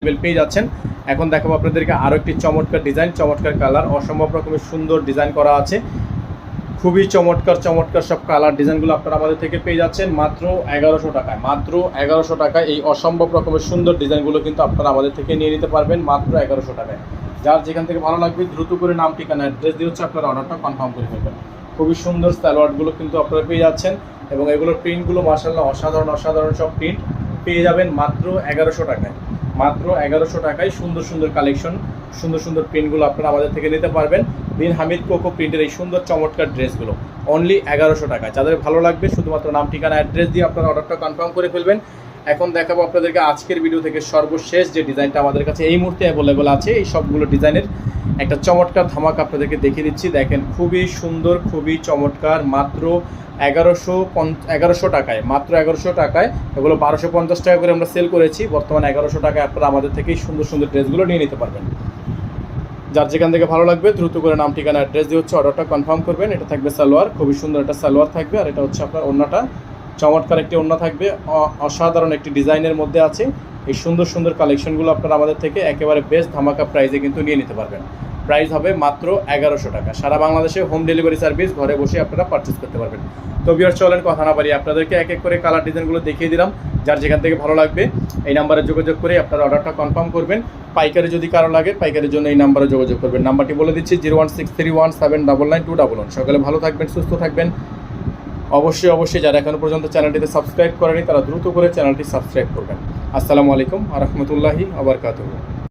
পেয়ে যাচ্ছেন। এখন দেখাবো আপনাদেরকে আরও একটি চমৎকার ডিজাইন, চমৎকার কালার, অসম্ভব রকমের সুন্দর ডিজাইন করা আছে। খুবই চমৎকার চমৎকার সব কালার ডিজাইনগুলো আপনারা আমাদের থেকে পেয়ে যাচ্ছেন মাত্র 1100 টাকায়। মাত্র 1100 টাকায় এই অসম্ভব রকমের সুন্দর ডিজাইনগুলো কিন্তু আপনারা আমাদের থেকে নিয়ে নিতে পারবেন মাত্র 1100 টাকায়। যার যেখান থেকে ভালো লাগবে দ্রুত করে নাম, ঠিকানা, অ্যাড্রেস দিয়ে হচ্ছে আপনারা অর্ডারটা কনফার্ম করে ফেলবেন। খুবই সুন্দর সালোয়ারগুলো কিন্তু আপনারা পেয়ে যাচ্ছেন এবং এগুলোর প্রিন্টগুলো মাশাআল্লাহ অসাধারণ অসাধারণ সব প্রিন্ট পেয়ে যাবেন মাত্র 1100 টাকায়। মাত্র 1100 টাকায় সুন্দর সুন্দর কালেকশন, সুন্দর সুন্দর প্রিন্টগুলো আপনারা আমাদের থেকে নিতে পারবেন। বিন হামিদ কোকো প্রিন্টের এই সুন্দর চমৎকার ড্রেসগুলো অনলি 1100 টাকায়। যাদের ভালো লাগবে শুধুমাত্র নাম, ঠিকানা, অ্যাড্রেস দিয়ে আপনারা অর্ডারটা কনফার্ম করে ফেলবেন। এখন দেখাবো আপনাদেরকে আজকের ভিডিও থেকে সর্বশেষ যে ডিজাইনটা আমাদের কাছে এই মুহূর্তে অ্যাভেলেবল আছে, এই সবগুলো ডিজাইনের একটা চমৎকার ধামাকা আপনাদেরকে দেখিয়ে দিচ্ছি। দেখেন খুবই সুন্দর, খুবই চমৎকার, মাত্র 1100 টাকায়। মাত্র 1100 টাকায়। এগুলো 1250 টাকা করে আমরা সেল করেছি, বর্তমানে 1100 টাকায় আপনারা আমাদের থেকেই সুন্দর সুন্দর ড্রেসগুলো নিয়ে নিতে পারবেন। যার যেখান থেকে ভালো লাগবে দ্রুত করে নাম, ঠিকানা, অ্যাড্রেস দিয়ে হচ্ছে অর্ডারটা কনফার্ম করবেন। এটা থাকবে সালোয়ার, খুবই সুন্দর একটা সালোয়ার থাকবে, আর এটা হচ্ছে আপনার ওড়নাটা, চমৎকার একটি ওড়না থাকবে, অসাধারণ একটি ডিজাইনের মধ্যে আছে। এই সুন্দর সুন্দর কালেকশনগুলো আপনারা আমাদের থেকে একেবারে বেস্ট ধামাকা প্রাইসে কিন্তু নিয়ে নিতে পারবেন। প্রাইস হবে মাত্র 1100 টাকা। সারা বাংলাদেশে হোম ডেলিভারি সার্ভিস, ঘরে বসে আপনারা পারচেস করতে পারবেন। তো ভিউয়ার্স চলেন কথা না বাড়িয়ে আপনাদেরকে এক এক করে কালার ডিজাইনগুলো দেখিয়ে দিলাম। যার যেখান থেকে ভালো লাগবে এই নাম্বারে যোগাযোগ করে আপনারা অর্ডারটা কনফার্ম করবেন। পাইকারি যদি কারো লাগে পাইকারির জন্য এই নাম্বারে যোগাযোগ করবেন। নাম্বারটি বলে দিচ্ছি 01631799921। সকালে ভালো থাকবেন, সুস্থ থাকবেন। অবশ্যই যারা এখনো পর্যন্ত চ্যানেলটিতে সাবস্ক্রাইব করেনি তারা দ্রুত করে চ্যানেলটি সাবস্ক্রাইব করবেন। আসসালামু আলাইকুম ওয়া রাহমাতুল্লাহি ওয়া বারাকাতুহু।